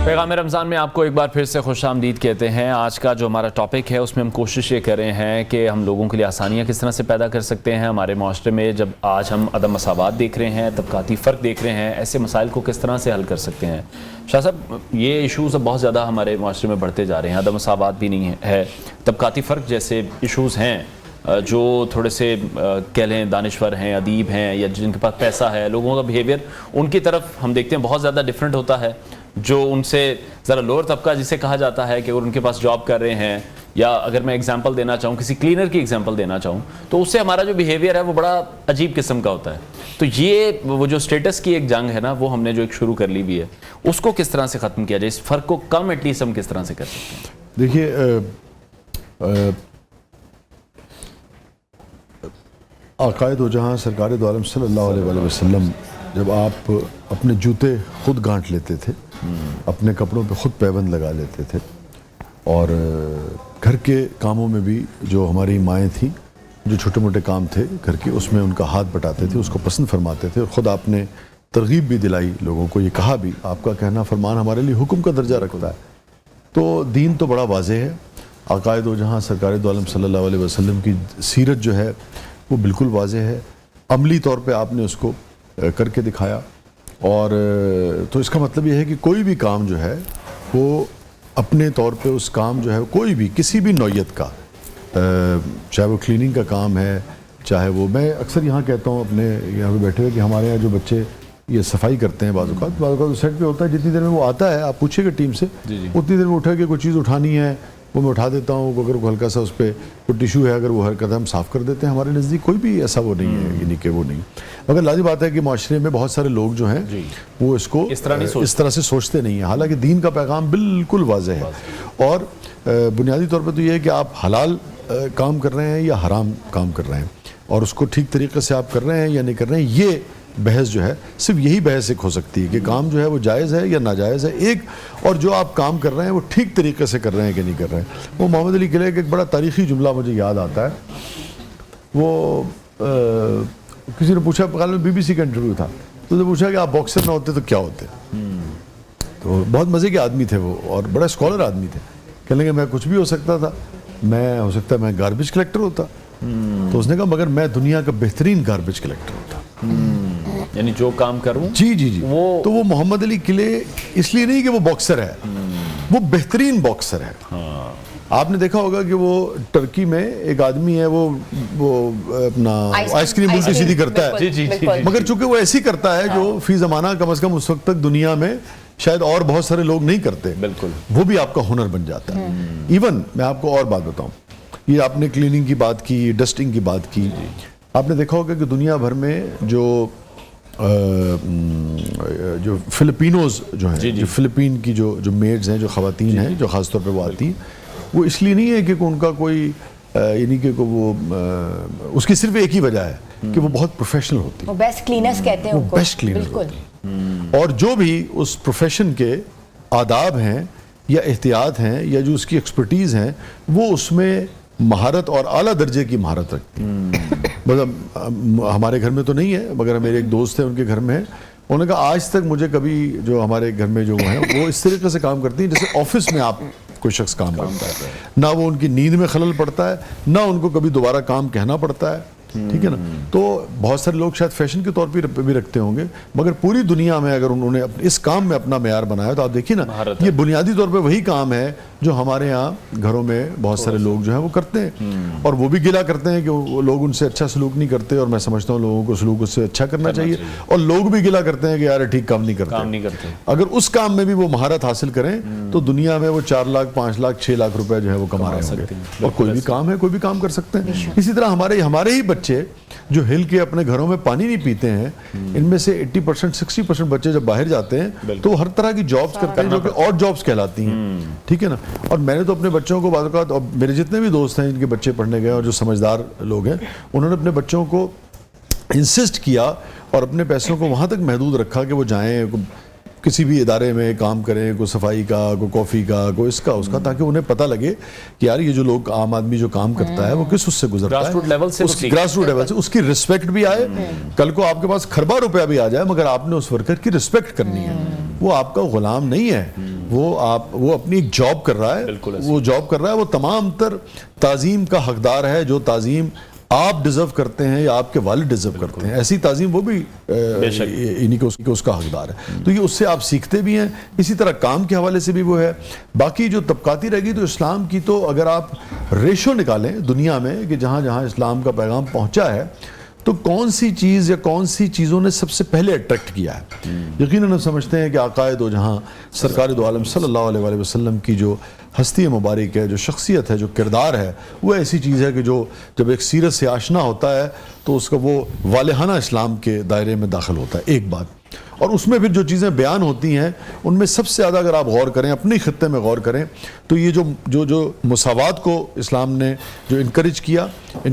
پیغام رمضان میں آپ کو ایک بار پھر سے خوش آمدید کہتے ہیں. آج کا جو ہمارا ٹاپک ہے اس میں ہم کوشش یہ کر رہے ہیں کہ ہم لوگوں کے لیے آسانیاں کس طرح سے پیدا کر سکتے ہیں ہمارے معاشرے میں. جب آج ہم عدم مساوات دیکھ رہے ہیں, طبقاتی فرق دیکھ رہے ہیں, ایسے مسائل کو کس طرح سے حل کر سکتے ہیں. شاہ صاحب, یہ ایشوز اب بہت زیادہ ہمارے معاشرے میں بڑھتے جا رہے ہیں. عدم مساوات بھی نہیں ہے, طبقاتی فرق جیسے ایشوز ہیں جو تھوڑے سے کہہ لیں دانشور ہیں, ادیب ہیں, یا جن کے پاس پیسہ ہے, لوگوں کا بیہیویئر ان کی طرف ہم دیکھتے ہیں بہت زیادہ ڈیفرنٹ ہوتا ہے. جو ان سے ذرا لوور طبقہ جسے کہا جاتا ہے کہ اگر ان کے پاس جاب کر رہے ہیں, یا اگر میں اگزامپل دینا چاہوں, کسی کلینر کی اگزامپل دینا چاہوں, تو اس سے ہمارا جو بیہیویئر ہے وہ بڑا عجیب قسم کا ہوتا ہے. تو یہ وہ جو سٹیٹس کی ایک جنگ ہے نا, وہ ہم نے جو ایک شروع کر لی بھی ہے, اس کو کس طرح سے ختم کیا جائے, اس فرق کو کم ایٹ لیسٹ ہم کس طرح سے کر سکتے ہیں. دیکھیے, آقائے دو جہاں سرکار دو عالم صلی اللہ علیہ وآلہ وسلم جب آپ اپنے جوتے خود گانٹ لیتے تھے, اپنے کپڑوں پہ خود پیبند لگا لیتے تھے, اور گھر کے کاموں میں بھی جو ہماری مائیں تھیں, جو چھوٹے موٹے کام تھے گھر کے, اس میں ان کا ہاتھ بٹاتے تھے, اس کو پسند فرماتے تھے, اور خود آپ نے ترغیب بھی دلائی لوگوں کو, یہ کہا بھی آپ کا کہنا فرمان ہمارے لیے حکم کا درجہ رکھتا ہے. تو دین تو بڑا واضح ہے. آقائے دو جہاں سرکار دو عالم صلی اللہ علیہ وسلم کی سیرت جو ہے وہ بالکل واضح ہے. عملی طور پہ آپ نے اس کو کر کے دکھایا, اور تو اس کا مطلب یہ ہے کہ کوئی بھی کام جو ہے وہ اپنے طور پہ اس کام جو ہے کوئی بھی کسی بھی نوعیت کا, چاہے وہ کلیننگ کا کام ہے, چاہے وہ, میں اکثر یہاں کہتا ہوں اپنے یہاں پہ بیٹھے ہوئے کہ ہمارے یہاں جو بچے یہ صفائی کرتے ہیں بعض اوقات سیٹ پہ ہوتا ہے, جتنی دیر میں وہ آتا ہے, آپ پوچھیے گا ٹیم سے, اتنی دیر میں اٹھا کے کوئی چیز اٹھانی ہے وہ میں اٹھا دیتا ہوں. اگر وہ ہلکا سا اس پہ کوئی ٹیشو ہے, اگر وہ حرکت ہے ہم صاف کر دیتے ہیں. ہمارے نزدیک کوئی بھی ایسا وہ نہیں ہے, یعنی کہ وہ نہیں. مگر لازم بات ہے کہ معاشرے میں بہت سارے لوگ جو ہیں وہ اس کو اس طرح سے سوچتے نہیں ہیں, حالانکہ دین کا پیغام بالکل واضح ہے. اور بنیادی طور پہ تو یہ ہے کہ آپ حلال کام کر رہے ہیں یا حرام کام کر رہے ہیں, اور اس کو ٹھیک طریقے سے آپ کر رہے ہیں یا نہیں کر رہے ہیں. یہ بحث جو ہے صرف یہی بحث ایک ہو سکتی ہے کہ کام جو ہے وہ جائز ہے یا ناجائز ہے ایک, اور جو آپ کام کر رہے ہیں وہ ٹھیک طریقے سے کر رہے ہیں کہ نہیں کر رہے ہیں. وہ محمد علی قلعہ کا ایک بڑا تاریخی جملہ مجھے یاد آتا ہے. وہ کسی نے پوچھا, بی بی سی کا انٹرویو تھا, تو نے پوچھا کہ آپ باکسر نہ ہوتے تو کیا ہوتے. تو بہت مزے کے آدمی تھے وہ, اور بڑا اسکالر آدمی تھے. کہنے لگے میں کچھ بھی ہو سکتا تھا, میں ہو سکتا ہے میں گاربیج کلیکٹر ہوتا. تو اس نے کہا مگر میں دنیا کا بہترین گاربیج کلیکٹر ہوتا. یعنی جو کام کروں. جی جی جی. تو وہ محمد علی قلعہ اس لیے نہیں کہ وہ باکسر ہے, وہ بہترین باکسر ہے. آپ نے دیکھا ہوگا کہ وہ ٹرکی میں ایک آدمی ہے, وہ اپنا آئس کریم الٹی سیدھی کرتا ہے, مگر چونکہ وہ ایسی کرتا ہے جو فی زمانہ کم از کم اس وقت تک دنیا میں شاید اور بہت سارے لوگ نہیں کرتے. بالکل, وہ بھی آپ کا ہنر بن جاتا ہے. ایون میں آپ کو اور بات بتاؤں, یہ آپ نے کلیننگ کی بات کی, ڈسٹنگ کی بات کی, آپ نے دیکھا ہوگا کہ دنیا بھر میں جو جو فلپینوز جو ہیں جو فلپین کی جو میڈز ہیں جو خواتین ہیں جو خاص طور پہ وہ آتی ہیں وہ اس لیے نہیں ہے کہ ان کا کوئی یعنی کہ وہ اس کی صرف ایک ہی وجہ ہے کہ وہ بہت پروفیشنل ہوتی ہیں, وہ بیسٹ کلینرز کہتے ہیں ان کو, بیسٹ کلینرز ہوتی ہیں, اور جو بھی اس پروفیشن کے آداب ہیں یا احتیاط ہیں یا جو اس کی ایکسپرٹیز ہیں وہ اس میں مہارت اور اعلیٰ درجے کی مہارت رکھتی ہیں. مطلب ہمارے گھر میں تو نہیں ہے مگر میرے ایک دوست ہیں ان کے گھر میں ہے, انہوں نے کہا آج تک مجھے کبھی جو ہمارے گھر میں جو ہیں وہ اس طریقے سے کام کرتی ہیں جیسے آفس میں آپ کوئی شخص کام کرتا ہے, نہ وہ ان کی نیند میں خلل پڑتا ہے نہ ان کو کبھی دوبارہ کام کہنا پڑتا ہے, ٹھیک ہے نا. تو بہت سارے لوگ شاید فیشن کے طور پہ بھی رکھتے ہوں گے مگر پوری دنیا میں اگر انہوں نے اس کام میں اپنا معیار بنایا تو آپ دیکھیے نا یہ بنیادی طور پہ وہی کام ہے جو ہمارے یہاں گھروں میں بہت سارے لوگ جو ہیں وہ کرتے ہیں, اور وہ بھی گلا کرتے ہیں کہ وہ لوگ ان سے اچھا سلوک نہیں کرتے, اور میں سمجھتا ہوں لوگوں کو سلوک اس سے اچھا کرنا چاہیے, اور لوگ بھی گلا کرتے ہیں کہ یار ٹھیک کام نہیں کرتے. اگر اس کام میں بھی وہ مہارت حاصل کریں تو دنیا میں وہ 4 لاکھ 5 لاکھ 6 لاکھ روپے جو ہے وہ کما رہے ہوں گے, اور کوئی بھی کام ہے کوئی بھی کام کر سکتے ہیں. اسی طرح ہمارے ہی بچے جو ہل کے اپنے گھروں میں پانی نہیں پیتے ہیں, ان میں سے 80% 60% بچے جب باہر جاتے ہیں تو ہر طرح کی جابز کرتے ہیں جو کہ اور جابز کہلاتی ہیں, ٹھیک ہے نا. اور میں نے تو اپنے بچوں کو بعض اوقات, اور میرے جتنے بھی دوست ہیں جن کے بچے پڑھنے گئے اور جو سمجھدار لوگ ہیں, انہوں نے اپنے بچوں کو انسسٹ کیا اور اپنے پیسوں کو وہاں تک محدود رکھا کہ وہ جائیں کسی بھی ادارے میں کام کریں, کوئی صفائی کا, کوئی کافی کا, کوئی اس کا تاکہ انہیں پتہ لگے کہ یار یہ جو لوگ عام آدمی جو کام کرتا ہے وہ کس اس سے گزرتا ہے, گراس روٹ لیول سے اس کی رسپیکٹ بھی آئے. کل کو آپ کے پاس کھربا روپیہ بھی آ جائے مگر آپ نے اس ورکر کی رسپیکٹ کرنی ہے, وہ آپ کا غلام نہیں ہے, وہ اپنی ایک جاب کر رہا ہے, وہ تمام تر تعظیم کا حقدار ہے جو تعظیم آپ ڈیزرو کرتے ہیں یا آپ کے والد ڈیزرو کرتے ہیں, ایسی تعظیم وہ بھی انہی کو اس کا حقدار ہے. تو یہ اس سے آپ سیکھتے بھی ہیں. اسی طرح کام کے حوالے سے بھی وہ ہے. باقی جو طبقاتی رہ گی تو اسلام کی تو اگر آپ ریشو نکالیں دنیا میں کہ جہاں جہاں اسلام کا پیغام پہنچا ہے تو کون سی چیز یا کون سی چیزوں نے سب سے پہلے اٹریکٹ کیا ہے. یقیناً ہم سمجھتے ہیں کہ آقائے دو جہاں سرکار دو عالم صلی اللہ علیہ وآلہ وسلم کی جو ہستی مبارک ہے, جو شخصیت ہے, جو کردار ہے, وہ ایسی چیز ہے کہ جو جب ایک سیرت سے آشنا ہوتا ہے تو اس کا وہ والہانہ اسلام کے دائرے میں داخل ہوتا ہے. ایک بات, اور اس میں پھر جو چیزیں بیان ہوتی ہیں ان میں سب سے زیادہ اگر آپ غور کریں, اپنی خطے میں غور کریں, تو یہ جو مساوات کو اسلام نے جو انکریج کیا,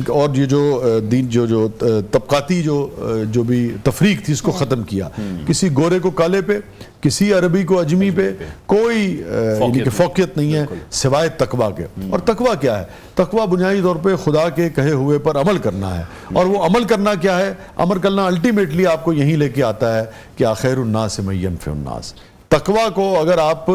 اور یہ جو دین جو طبقاتی جو بھی تفریق تھی اس کو ختم کیا. کسی گورے کو کالے پہ, کسی عربی کو اجمی پہ کوئی یعنی کہ فوقیت نہیں ہے سوائے تقویٰ کے. اور تقویٰ کیا ہے؟ تقویٰ بنیادی طور پہ خدا کے کہے ہوئے پر عمل کرنا ہے. اور وہ عمل کرنا کیا ہے؟ عمل کرنا الٹیمیٹلی آپ کو یہیں لے کے آتا ہے کہ آخیر الناس من ینفع الناس. تقویٰ کو اگر آپ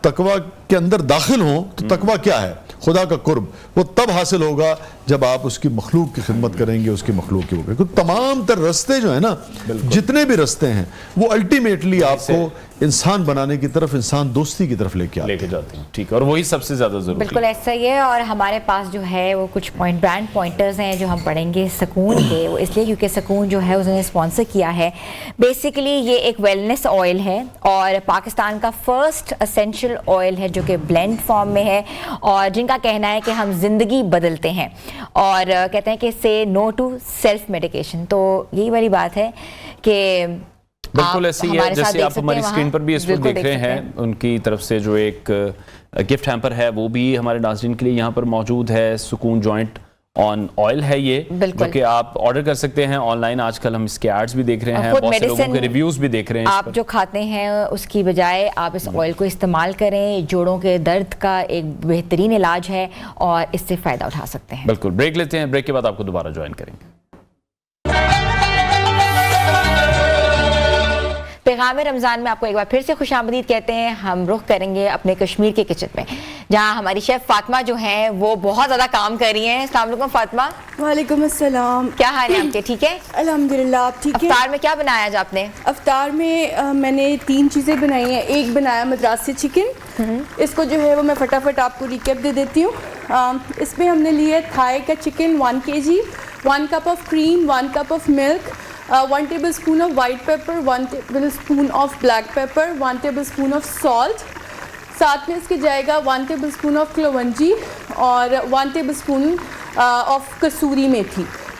تقویٰ کے اندر داخل ہوں تو تقویٰ کیا ہے؟ خدا کا قرب. وہ تب حاصل ہوگا جب آپ اس کی مخلوق کی خدمت کریں گے, اس کی مخلوق کی ہوگی. کیونکہ تمام تر رستے جو ہیں نا, جتنے بھی رستے ہیں وہ الٹیمیٹلی آپ کو انسان بنانے کی طرف, انسان دوستی کی طرف لے کے جاتے ہیں. ٹھیک ہے, اور وہی سب سے زیادہ ضروری. بالکل ایسا ہی ہے. اور ہمارے پاس جو ہے وہ کچھ برانڈ پوائنٹرز ہیں جو ہم پڑھیں گے سکون کے, وہ اس لیے کیونکہ سکون جو ہے انہوں نے اسپانسر کیا ہے. بیسیکلی یہ ایک ویلنس آئل ہے اور پاکستان کا فرسٹ اسینشل آئل ہے جو کہ بلینڈ فارم میں ہے, اور جن کا کہنا ہے کہ ہم زندگی بدلتے ہیں, اور کہتے ہیں کہ سے نو ٹو سیلف میڈیکیشن. تو یہی والی بات ہے کہ بالکل ایسی ہے جیسے آپ ہماری اسکرین پر بھی اس وقت دیکھ رہے ہیں. ان کی طرف سے جو ایک گفٹ ہیمپر ہے وہ بھی ہمارے ناظرین کے لیے یہاں پر موجود ہے. سکون جوائنٹ آن آئل ہے یہ, جو کہ آپ آرڈر کر سکتے ہیں آن لائن. آج کل ہم اس کے ایڈز بھی دیکھ رہے ہیں, بہت سے لوگوں کے ریویوز بھی دیکھ رہے ہیں. آپ جو کھاتے ہیں اس کی بجائے آپ اس آئل کو استعمال کریں, جوڑوں کے درد کا ایک بہترین علاج ہے اور اس سے فائدہ اٹھا سکتے ہیں. بالکل, بریک لیتے ہیں, بریک کے بعد آپ کو دوبارہ جوائن کریں گے. پیغام رمضان میں آپ کو ایک بار پھر سے خوش آمدید کہتے ہیں. ہم رخ کریں گے اپنے کشمیر کے کچن میں, جہاں ہماری شیف فاطمہ جو ہیں وہ بہت زیادہ کام کر رہی ہیں. السلام علیکم فاطمہ. وعلیکم السلام. کیا حال ہے آپ کے؟ ٹھیک ہے الحمدللہ. آپ ٹھیک ہے؟ افطار میں کیا بنایا آج آپ نے؟ افطار میں میں نے 3 چیزیں بنائی ہیں. ایک بنایا مدراسی چکن, اس کو جو ہے وہ میں فٹافٹ آپ کو ریکیپ دے دیتی ہوں. اس میں ہم نے لیا تھائی کا chicken 1 kg, 1 cup of cream, 1 cup of milk, 1 tablespoon of white pepper, 1 tablespoon of black pepper, 1 tablespoon of salt. ساتھ میں اس کے جائے گا 1 tablespoon آف کلونجی اور 1 tablespoon آف کسوری میتھی.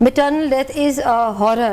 maternal death is a horror,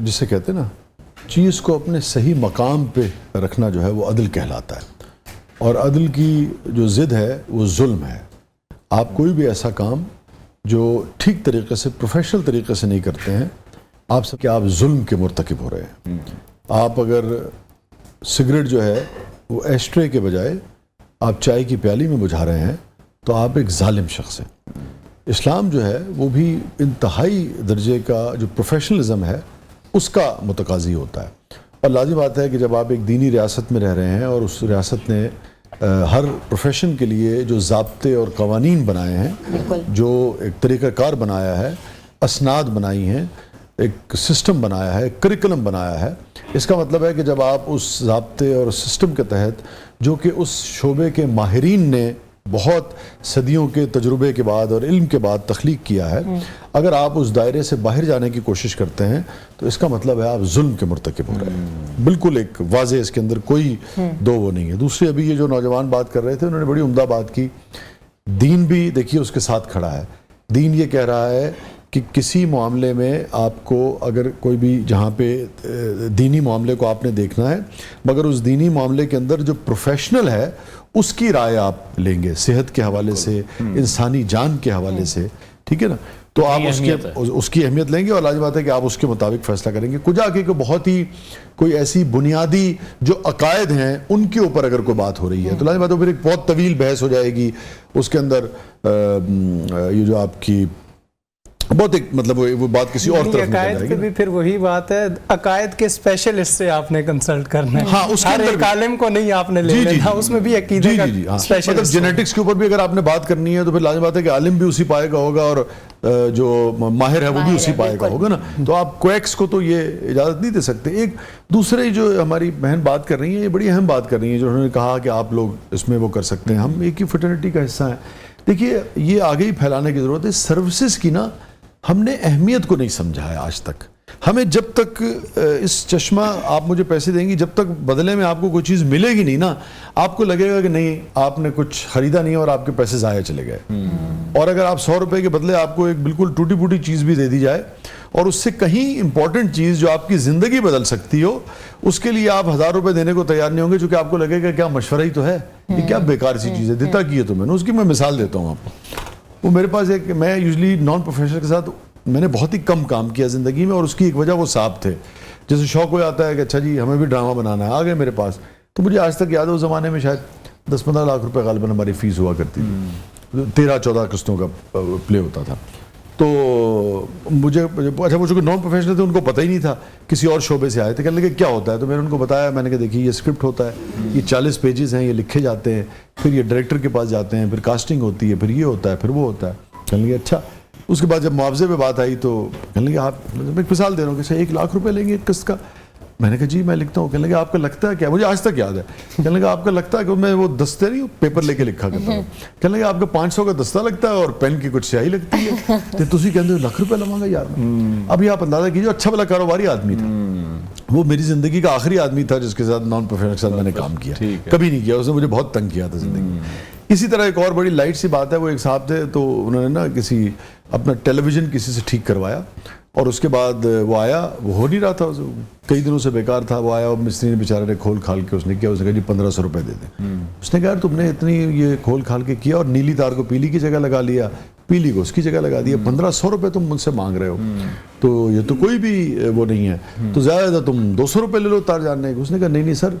جسے کہتے ہیں نا چیز کو اپنے صحیح مقام پہ رکھنا جو ہے وہ عدل کہلاتا ہے، اور عدل کی جو ضد ہے وہ ظلم ہے۔ آپ کوئی بھی ایسا کام جو ٹھیک طریقے سے پروفیشنل طریقے سے نہیں کرتے ہیں، آپ سب کہ آپ ظلم کے مرتکب ہو رہے ہیں۔ آپ اگر سگریٹ جو ہے وہ ایشٹرے کے بجائے آپ چائے کی پیالی میں بجھا رہے ہیں تو آپ ایک ظالم شخص ہیں۔ اسلام جو ہے وہ بھی انتہائی درجے کا جو پروفیشنلزم ہے اس کا متقاضی ہوتا ہے، اور لازم بات ہے کہ جب آپ ایک دینی ریاست میں رہ رہے ہیں اور اس ریاست نے ہر پروفیشن کے لیے جو ضابطے اور قوانین بنائے ہیں، جو ایک طریقہ کار بنایا ہے، اسناد بنائی ہیں، ایک سسٹم بنایا ہے، کریکلم بنایا ہے، اس کا مطلب ہے کہ جب آپ اس ضابطے اور سسٹم کے تحت جو کہ اس شعبے کے ماہرین نے بہت صدیوں کے تجربے کے بعد اور علم کے بعد تخلیق کیا ہے، اگر آپ اس دائرے سے باہر جانے کی کوشش کرتے ہیں تو اس کا مطلب ہے آپ ظلم کے مرتکب ہو رہے ہیں۔ بالکل ایک واضح، اس کے اندر کوئی دو وہ نہیں ہے۔ دوسری ابھی یہ جو نوجوان بات کر رہے تھے انہوں نے بڑی عمدہ بات کی، دین بھی دیکھیے اس کے ساتھ کھڑا ہے۔ دین یہ کہہ رہا ہے کہ کسی معاملے میں آپ کو اگر کوئی بھی جہاں پہ دینی معاملے کو آپ نے دیکھنا ہے، مگر اس دینی معاملے کے اندر جو پروفیشنل ہے اس کی رائے آپ لیں گے، صحت کے حوالے سے، انسانی جان کے حوالے سے، ٹھیک ہے نا، تو آپ اس کی اہمیت لیں گے اور لازم بات ہے کہ آپ اس کے مطابق فیصلہ کریں گے۔ کجا کے بہت ہی کوئی ایسی بنیادی جو عقائد ہیں ان کے اوپر اگر کوئی بات ہو رہی ہے تو لازم بات ہے پھر ایک بہت طویل بحث ہو جائے گی، اس کے اندر یہ جو آپ کی بہت ایک مطلب وہ بات کسی اور طرف عقائد پہ بھی پھر وہی بات ہے، عقائد کے اسپیشلسٹ سے آپ نے کنسلٹ کرنا ہے، ہاں اس کے ہر ایک عالم کو نہیں آپ نے لے لینا، اس میں بھی عقیدے کا اسپیشلسٹ، مطلب جینیٹکس کے اوپر بھی اگر آپ نے بات کرنی ہے تو پھر لازم بات ہے کہ عالم بھی اسی پائے کا ہوگا اور جو ماہر ہے وہ بھی اسی پائے کا ہوگا نا، تو آپ کویکس کو تو یہ اجازت نہیں دے سکتے۔ ایک دوسرے جو ہماری بہن بات کر رہی ہیں، یہ بڑی اہم بات کر رہی ہیں جو انہوں نے کہا کہ آپ لوگ اس میں وہ کر سکتے ہیں، ہم ایک ہی فٹرنیٹی کا حصہ ہیں۔ دیکھیے یہ آگے ہی پھیلانے کی ضرورت ہے، سروسز کی نا ہم نے اہمیت کو نہیں سمجھا ہے آج تک۔ ہمیں جب تک اس چشمہ آپ مجھے پیسے دیں گی، جب تک بدلے میں آپ کو کوئی چیز ملے گی نہیں نا، آپ کو لگے گا کہ نہیں آپ نے کچھ خریدا نہیں اور آپ کے پیسے ضائع چلے گئے۔ اور اگر آپ 100 روپے کے بدلے آپ کو ایک بالکل ٹوٹی پھوٹی چیز بھی دے دی جائے اور اس سے کہیں امپورٹنٹ چیز جو آپ کی زندگی بدل سکتی ہو، اس کے لیے آپ 1000 روپے دینے کو تیار نہیں ہوں گے، چونکہ آپ کو لگے گا کیا مشورہ ہی تو ہے، یہ کیا بیکار سی چیز ہے، دیتا کی ہے تو میں نے۔ اس کی میں مثال دیتا ہوں آپ کو۔ وہ میرے پاس ایک، میں یوزلی نان پروفیشنل کے ساتھ میں نے بہت ہی کم کام کیا زندگی میں، اور اس کی ایک وجہ وہ صاحب تھے۔ جیسے شوق ہو جاتا ہے کہ اچھا جی ہمیں بھی ڈرامہ بنانا ہے، آ گئے میرے پاس، تو مجھے آج تک یاد ہے اس زمانے میں شاید 10-15 لاکھ روپے غالباً ہماری فیس ہوا کرتی تھی، 13-14 قسطوں کا پلے ہوتا تھا۔ تو مجھے اچھا وہ چونکہ نان پروفیشنل تھے ان کو پتہ ہی نہیں تھا، کسی اور شعبے سے آئے تھے، کہنے لگے کیا ہوتا ہے، تو میں نے ان کو بتایا، میں نے کہا دیکھیے یہ اسکرپٹ ہوتا ہے، یہ 40 پیجز ہیں، یہ لکھے جاتے ہیں، پھر یہ ڈائریکٹر کے پاس جاتے ہیں، پھر کاسٹنگ ہوتی ہے، پھر یہ ہوتا ہے، پھر وہ ہوتا ہے۔ کہنے لگے اچھا۔ اس کے بعد جب معاوضے پہ بات آئی تو کہنے لگے آپ، میں ایک مثال دے رہا ہوں کہ 1 لاکھ روپے لیں گے ایک قسط کا۔ میں نے کہا جی میں لکھتا ہوں۔ کہنے لگے آپ کا لگتا ہے کیا، مجھے آج تک یاد ہے، کہنے لگا آپ کا لگتا ہے کہ میں وہ دستے نہیں پیپر لے کے لکھا کرتا ہوں، کہنے لگا آپ کا 500 کا دستہ لگتا ہے اور پین کی کچھ سیاہی لگتی ہے، تو تسی کہتے ہو لاکھ روپے لواں گا یار۔ اب یہ آپ اندازہ کیجیے، اچھا بھلا کاروباری آدمی تھا، وہ میری زندگی کا آخری آدمی تھا جس کے ساتھ نان پروفیشنل کے ساتھ میں نے کام کیا، کبھی نہیں کیا، اس نے مجھے بہت تنگ کیا تھا زندگی میں۔ اسی طرح ایک اور بڑی لائٹ سی بات ہے، وہ ایک صاحب تھے تو انہوں نے نا کسی اپنا ٹیلی ویژن کسی سے ٹھیک کروایا، اور اس کے بعد وہ آیا، وہ ہو نہیں رہا تھا، کئی دنوں سے بیکار تھا، وہ آیا اور مستری نے بیچارے نے کھول کھال کے اس نے کیا، اس نے کہا جی 1500 روپے دے دیں۔ اس نے کہا تم نے اتنی یہ کھول کھال کے کیا اور نیلی تار کو پیلی کی جگہ لگا لیا، پیلی کو اس کی جگہ لگا دیا، 1500 روپے تم مجھ سے مانگ رہے ہو، تو یہ تو کوئی بھی وہ نہیں ہے، تو زیادہ تم 200 روپے لے لو تار جاننے کو۔ اس نے کہا نہیں سر،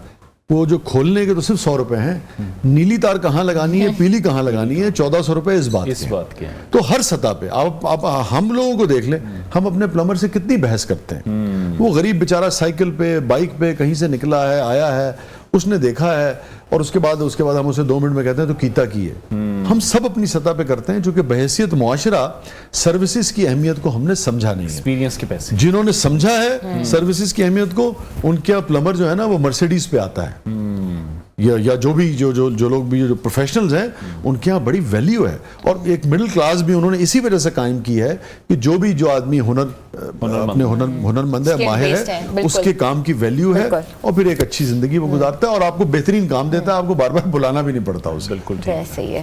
وہ جو کھولنے کے تو صرف 100 روپے ہیں، نیلی تار کہاں لگانی ہے، پیلی کہاں لگانی ہے، 1400 روپے اس بات کے۔ تو ہر سطح پہ آپ ہم لوگوں کو دیکھ لیں، ہم اپنے پلمبر سے کتنی بحث کرتے ہیں، وہ غریب بیچارہ سائیکل پہ بائک پہ کہیں سے نکلا ہے، آیا ہے، اس نے دیکھا ہے، اور اس کے بعد ہم اسے 2 منٹ میں کہتے ہیں تو کیتا کی ہے۔ ہم سب اپنی سطح پہ کرتے ہیں، چونکہ بحیثیت معاشرہ سروسز کی اہمیت کو ہم نے سمجھا نہیں ہے۔ ایکسپیرینس کے پیسے جنہوں نے سمجھا ہے سروسز کی اہمیت کو، ان کا پلمبر جو ہے نا وہ مرسیڈیز پہ آتا ہے، یا جو بھی جو لوگ بھی جو پروفیشنلز ہیں ان کے یہاں بڑی ویلیو ہے، اور ایک مڈل کلاس بھی انہوں نے اسی وجہ سے قائم کی ہے کہ جو آدمی اپنے ہنرمند ہے، ماہر ہے، اس کے کام کی ویلیو ہے، اور پھر ایک اچھی زندگی وہ گزارتا ہے، اور آپ کو بہترین کام دیتا ہے، آپ کو بار بار بلانا بھی نہیں پڑتا اسے۔ بالکل صحیح ہے۔